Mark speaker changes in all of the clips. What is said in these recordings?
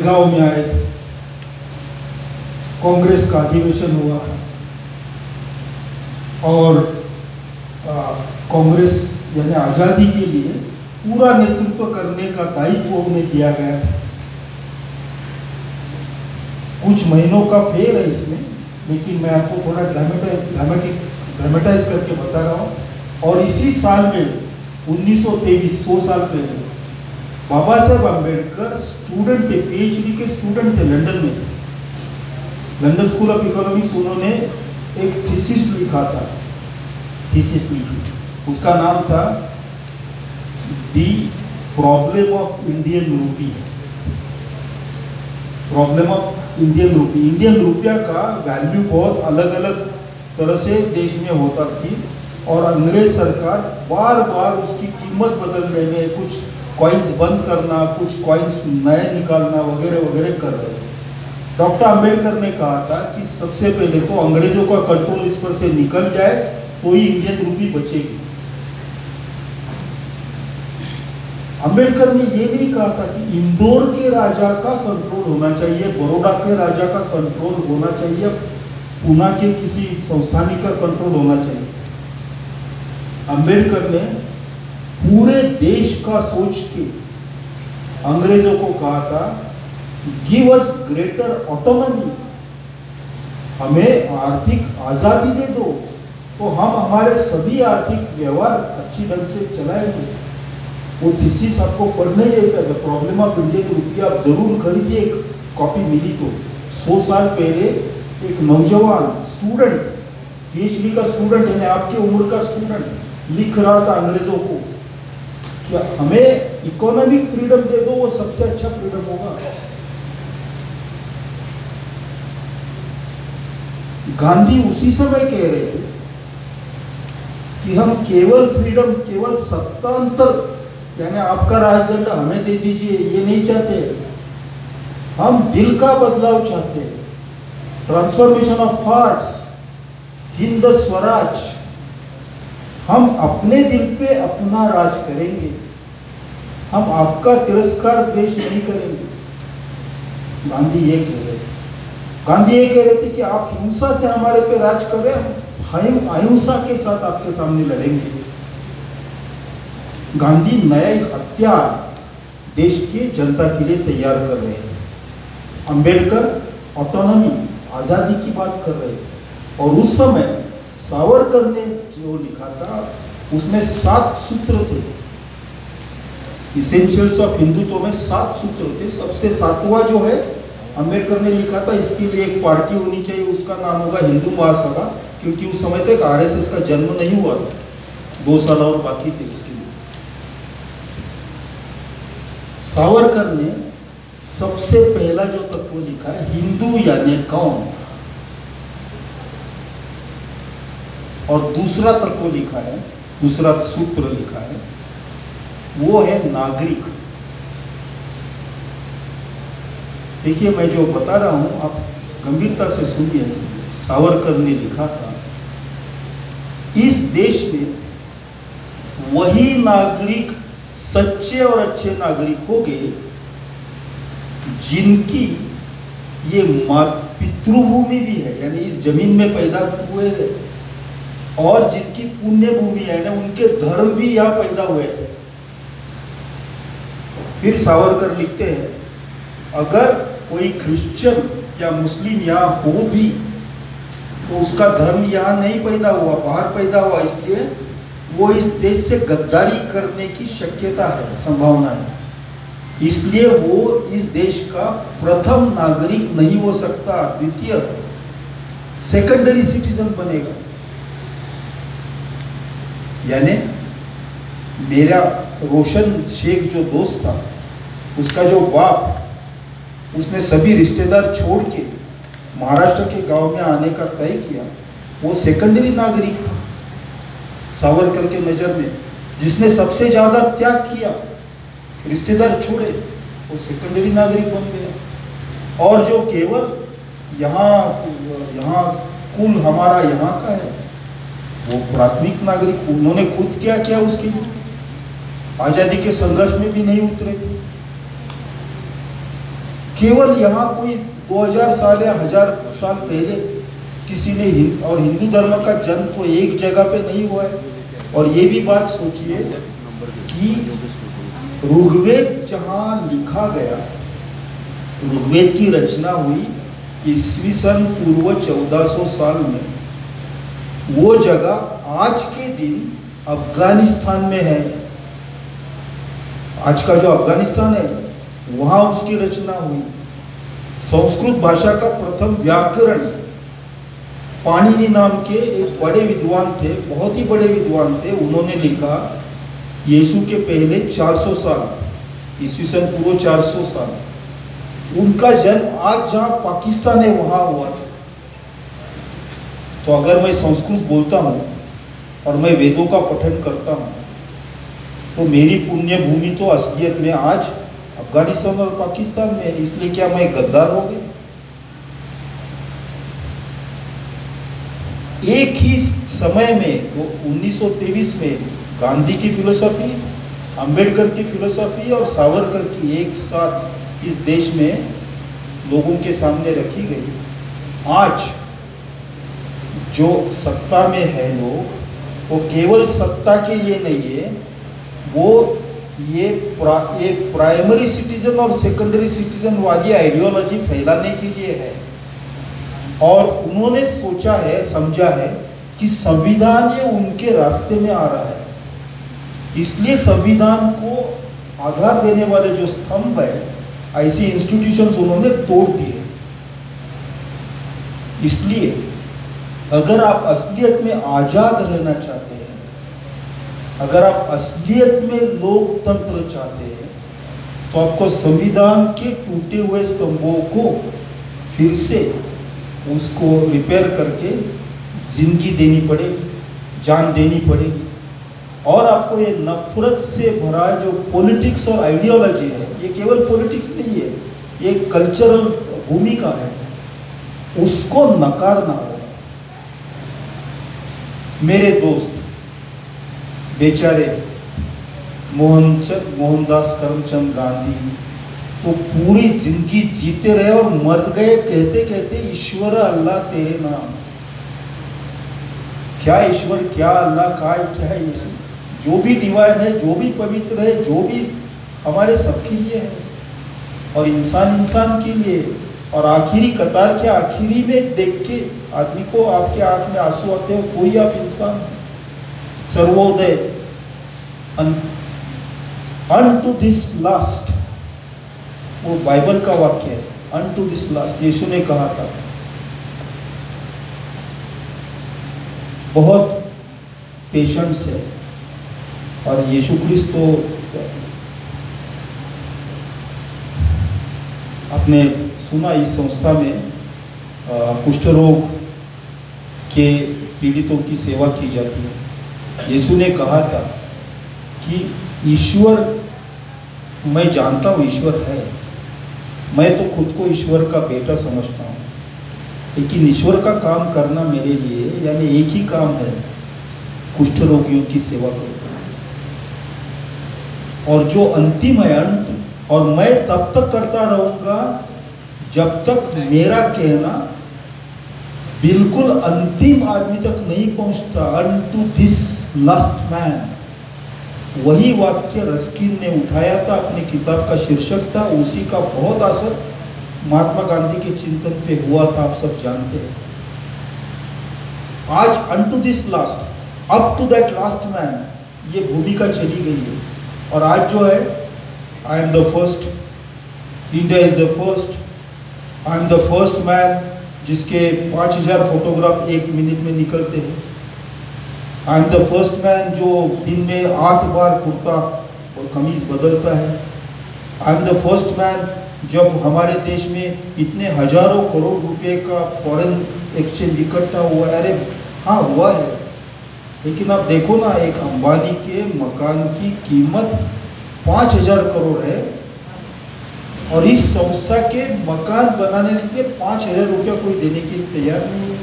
Speaker 1: गांव में आए थे, कांग्रेस का अधिवेशन हुआ और कांग्रेस यानी आज़ादी के लिए पूरा नेतृत्व करने का दायित्व उन्हें दिया गया था। कुछ महीनों का फेर है इसमें, लेकिन मैं आपको थोड़ा ड्रामेटाइज करके बता रहा हूँ। और इसी साल में 1923, 100 साल पहले, बाबा साहेब अम्बेडकर स्टूडेंट थे, पीएचडी के स्टूडेंट थे लंदन में, लंदन स्कूल ऑफ इकोनॉमिक्स। उन्होंने एक थीसिस लिखा था, थीसिस लिखी, उसका नाम था the problem of Indian rupee. Problem of Indian rupee. Indian रुपया का वैल्यू बहुत अलग अलग तरह से देश में होता थी और अंग्रेज सरकार बार बार उसकी कीमत बदलने में, कुछ कॉइन्स बंद करना, कुछ कॉइन्स नए निकालना वगैरह वगैरह कर रहे थे। डॉक्टर अंबेडकर ने कहा था कि सबसे पहले तो अंग्रेजों का कंट्रोल इस पर से निकल जाए तो ही इंडियन रूपी बचेगी। अंबेडकर ने ये नहीं कहा था कि इंदौर के राजा का कंट्रोल होना चाहिए, बड़ौदा के राजा का कंट्रोल होना चाहिए, पूना के किसी संस्थानिक का कंट्रोल होना चाहिए। अंबेडकर ने पूरे देश का सोच के अंग्रेजों को कहा था, गिव अस ग्रेटर ऑटोनॉमी, हमें आर्थिक आजादी दे दो तो हम हमारे सभी आर्थिक व्यवहार अच्छी ढंग से चलाएंगे। वो थीसिस आपको पढ़ने जैसा है, प्रॉब्लम ऑफ इंडियन रूपी, आप जरूर खरीदिए, एक कॉपी मिली तो। 100 साल पहले एक नौजवान स्टूडेंट, पीएचडी का स्टूडेंट, यानी आपकी उम्र का स्टूडेंट लिख रहा था अंग्रेजों को कि हमें इकोनॉमिक फ्रीडम दे दो, वो सबसे अच्छा फ्रीडम होगा। गांधी उसी समय कह रहे थे कि हम केवल फ्रीडम, केवल सत्तांतर यानी आपका राजदंड हमें दे दीजिए, ये नहीं चाहते। हम दिल का बदलाव चाहते हैं, transformation of hearts, Hind Swaraj. हम अपने दिल पे अपना राज करेंगे, हम आपका तिरस्कार द्वेष नहीं करेंगे। गांधी ये कह रहे थे। गांधी ये कह रहे थे कि आप हिंसा से हमारे पे राज कर रहे हैं, हम अहिंसा के साथ आपके सामने लड़ेंगे। गांधी नया हथियार देश की जनता के लिए तैयार कर रहे हैं। अंबेडकर ऑटोनॉमी, आजादी की बात कर रहे थे। और उस समय सावरकर ने जो लिखा था उसमें 7 सूत्र थे, इसेंशियल्स ऑफ हिंदुत्व में 7 सूत्र थे। सबसे 7वां जो है अंबेडकर ने लिखा था, इसके लिए एक पार्टी होनी चाहिए, उसका नाम होगा हिंदू महासभा, क्योंकि उस समय तक आरएसएस का जन्म नहीं हुआ था, 2 साल और बाकी थे उसके लिए। सावरकर ने सबसे पहला जो तत्व लिखा है, हिंदू यानी कौन, और दूसरा तत्व लिखा है, दूसरा सूत्र लिखा है, वो है नागरिक। देखिए, मैं जो बता रहा हूं आप गंभीरता से सुनिए। सावरकर ने लिखा था, इस देश में वही नागरिक सच्चे और अच्छे नागरिक होंगे जिनकी ये पितृभूमि भी है, यानी इस जमीन में पैदा हुए हैं, और जिनकी पुण्य भूमि है ना, उनके धर्म भी यहाँ पैदा हुए हैं। फिर सावरकर लिखते हैं, अगर कोई क्रिश्चियन या मुस्लिम यहाँ हो भी तो उसका धर्म यहाँ नहीं पैदा हुआ, बाहर पैदा हुआ, इसलिए वो इस देश से गद्दारी करने की शक्यता है, संभावना है, इसलिए वो इस देश का प्रथम नागरिक नहीं हो सकता, द्वितीय सेकेंडरी सिटीजन बनेगा। यानी मेरा रोशन शेख जो दोस्त था, उसका जो बाप, उसने सभी रिश्तेदार छोड़ के महाराष्ट्र के गांव में आने का तय किया, वो सेकेंडरी नागरिक था सावरकर के नजर में। जिसने सबसे ज्यादा त्याग किया, रिश्तेदार छोड़े, वो सेकेंडरी नागरिक बन गया। और जो केवल यहाँ कुल हमारा यहाँ का है, वो प्राथमिक नागरिक। उन्होंने खुद क्या किया उसके लिए, आजादी के संघर्ष में भी नहीं उतरे थे। केवल यहाँ कोई 2000 साल या 1000 साल पहले किसी ने और हिंदू धर्म का जन्म तो एक जगह पे नहीं हुआ है। और ये भी बात सोचिए कि ऋग्वेद जहाँ लिखा गया, ऋग्वेद की रचना हुई ईस्वी सन पूर्व 1400 साल में, वो जगह आज के दिन अफगानिस्तान में है। आज का जो अफगानिस्तान है वहाँ उसकी रचना हुई। संस्कृत भाषा का प्रथम व्याकरण पाणिनि नाम के एक बड़े विद्वान थे, बहुत ही बड़े विद्वान थे, उन्होंने लिखा यीशु के पहले 400 साल, ईस्वी सन पूर्व 400 साल। उनका जन्म आज जहाँ पाकिस्तान है वहाँ हुआ था। तो अगर मैं संस्कृत बोलता हूँ और मैं वेदों का पठन करता हूँ तो मेरी पुण्य भूमि तो असलियत में आज अफगानिस्तान और पाकिस्तान में है। इसलिए क्या मैं गद्दार हो गया? एक ही समय में वो 1923 में गांधी की फिलोसफी, अंबेडकर की फिलोसफी और सावरकर की एक साथ इस देश में लोगों के सामने रखी गई। आज जो सत्ता में है लोग, वो केवल सत्ता के लिए नहीं है, वो ये प्राइमरी सिटीजन और सेकेंडरी सिटीजन वाली आइडियोलॉजी फैलाने के लिए है। और उन्होंने सोचा है, समझा है कि संविधान ये उनके रास्ते में आ रहा है, इसलिए संविधान को आधार देने वाले जो स्तंभ है, ऐसी इंस्टीट्यूशंस उन्होंने तोड़ दिए। इसलिए अगर आप असलियत में आजाद रहना चाहते हैं, अगर आप असलियत में लोकतंत्र चाहते हैं, तो आपको संविधान के टूटे हुए स्तंभों को फिर से उसको रिपेयर करके जिंदगी देनी पड़ेगी, जान देनी पड़ेगी। और आपको ये नफरत से भरा जो पॉलिटिक्स और आइडियोलॉजी है, ये केवल पॉलिटिक्स नहीं है, ये कल्चरल भूमिका है, उसको नकारना होगा। मेरे दोस्त बेचारे मोहनदास करमचंद गांधी तो पूरी जिंदगी जीते रहे और मर गए कहते कहते ईश्वर अल्लाह तेरे नाम। क्या ईश्वर, क्या अल्लाह, क्या है यीशु, जो भी डिवाइन है, जो भी पवित्र है, जो भी हमारे सबके लिए है और इंसान इंसान के लिए। और आखिरी कतार के आखिरी में देख के आदमी को आपके आंख में आंसू आते हो, कोई आप इंसान। सर्वोदय अनटू दिस लास्ट, वो बाइबल का वाक्य है, अनटू दिस लास्ट यीशु ने कहा था। बहुत पेशेंस है। और यीशु क्रिस्त तो आपने सुना इस संस्था में कुष्ठ रोग के पीड़ितों की सेवा की जाती है। यीशु ने कहा था कि ईश्वर, मैं जानता हूँ ईश्वर है, मैं तो खुद को ईश्वर का बेटा समझता हूँ, लेकिन ईश्वर का काम करना मेरे लिए यानी एक ही काम है, कुष्ठ रोगियों की सेवा करो। और जो अंतिम है अंत, और मैं तब तक करता रहूंगा जब तक मेरा कहना बिल्कुल अंतिम आदमी तक नहीं पहुंचता। अनटू दिस लास्ट मैन, वही वाक्य रस्किन ने उठाया था, अपनी किताब का शीर्षक था, उसी का बहुत असर महात्मा गांधी के चिंतन पे हुआ था, आप सब जानते हैं। आज unto this last, up to that last man, ये भूमिका चली गई है। और आज जो है, I am the first, India is the first, I am the first man, जिसके 5000 फोटोग्राफ 1 मिनट में निकलते हैं। I am the first man जो दिन में 8 बार कुर्ता और कमीज बदलता है। I am the first man जब हमारे देश में इतने हजारों करोड़ रुपए का फॉरेन एक्सचेंज इकट्ठा हुआ है। अरे हाँ, हुआ है, लेकिन आप देखो ना, एक अंबानी के मकान की कीमत 5000 करोड़ है और इस संस्था के मकान बनाने के लिए 5000 रुपया कोई देने के लिए तैयार नहीं है।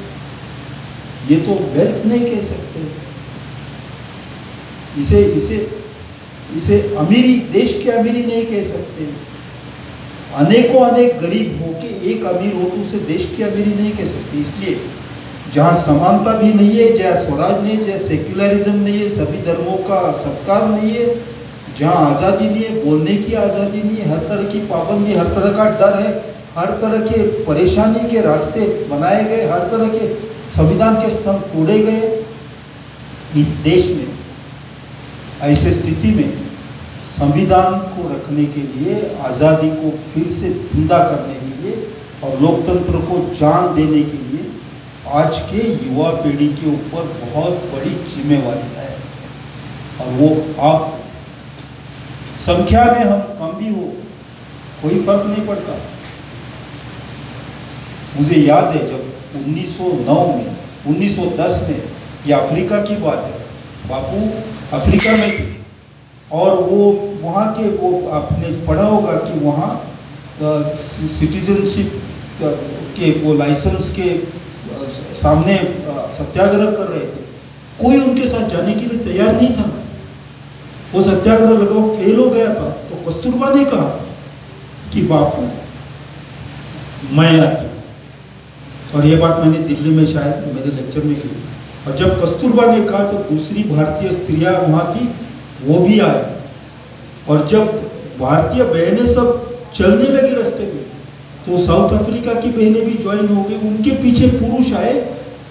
Speaker 1: ये तो वेल्थ नहीं कह सकते, इसे इसे इसे अमीरी, देश की अमीरी नहीं कह सकते। अनेकों अनेक गरीब होके एक अमीर हो तो उसे देश की अमीरी नहीं कह सकते। इसलिए जहाँ समानता भी नहीं है, जहाँ स्वराज नहीं है, जहाँ सेक्युलरिज्म नहीं है, सभी धर्मों का सत्कार नहीं है, जहाँ आज़ादी नहीं है, बोलने की आज़ादी नहीं है, हर तरह की पाबंदी, हर तरह का डर है, हर तरह के परेशानी के रास्ते बनाए गए, हर तरह के संविधान के स्तंभ तोड़े गए, इस देश में ऐसे स्थिति में संविधान को रखने के लिए, आज़ादी को फिर से जिंदा करने के लिए और लोकतंत्र को जान देने के लिए आज के युवा पीढ़ी के ऊपर बहुत बड़ी जिम्मेवारी है। और वो आप संख्या में हम कम भी हो, कोई फर्क नहीं पड़ता। मुझे याद है जब 1909 में 1910 में, ये अफ्रीका की बात है, बापू अफ्रीका में थे और वो वहाँ के, वो आपने पढ़ा होगा कि वहाँ सिटीजनशिप के वो लाइसेंस के सामने सत्याग्रह कर रहे थे। कोई उनके साथ जाने के लिए तैयार नहीं था। वो सत्याग्रह लगभग फेल हो गया था। तो कस्तूरबा ने कहा कि बापू मैं आती हूँ, और ये बात मैंने दिल्ली में शायद मेरे लेक्चर में की। और जब कस्तूरबा ने कहा तो दूसरी भारतीय स्त्रियां वहाँ थी, वो भी आए। और जब भारतीय बहनें सब चलने लगी रास्ते में तो साउथ अफ्रीका की बहनें भी ज्वाइन हो गई, उनके पीछे पुरुष आए।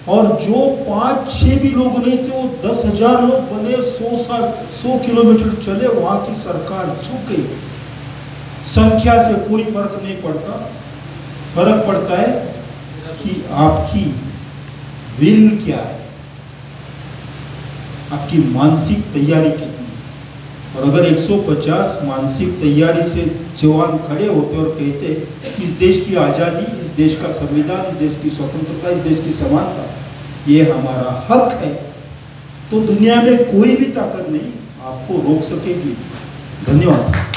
Speaker 1: और जो 5-6 भी लोग नहीं थे, वो 10,000 लोग बने, 100 किलोमीटर चले। वहाँ की सरकार झुक गई। संख्या से कोई फर्क नहीं पड़ता, फर्क पड़ता है कि आपकी विल क्या है, आपकी मानसिक तैयारी कितनी है। और अगर 150 मानसिक तैयारी से जवान खड़े होते और कहते इस देश की आज़ादी, इस देश का संविधान, इस देश की स्वतंत्रता, इस देश की समानता ये हमारा हक है, तो दुनिया में कोई भी ताकत नहीं आपको रोक सकेगी। धन्यवाद।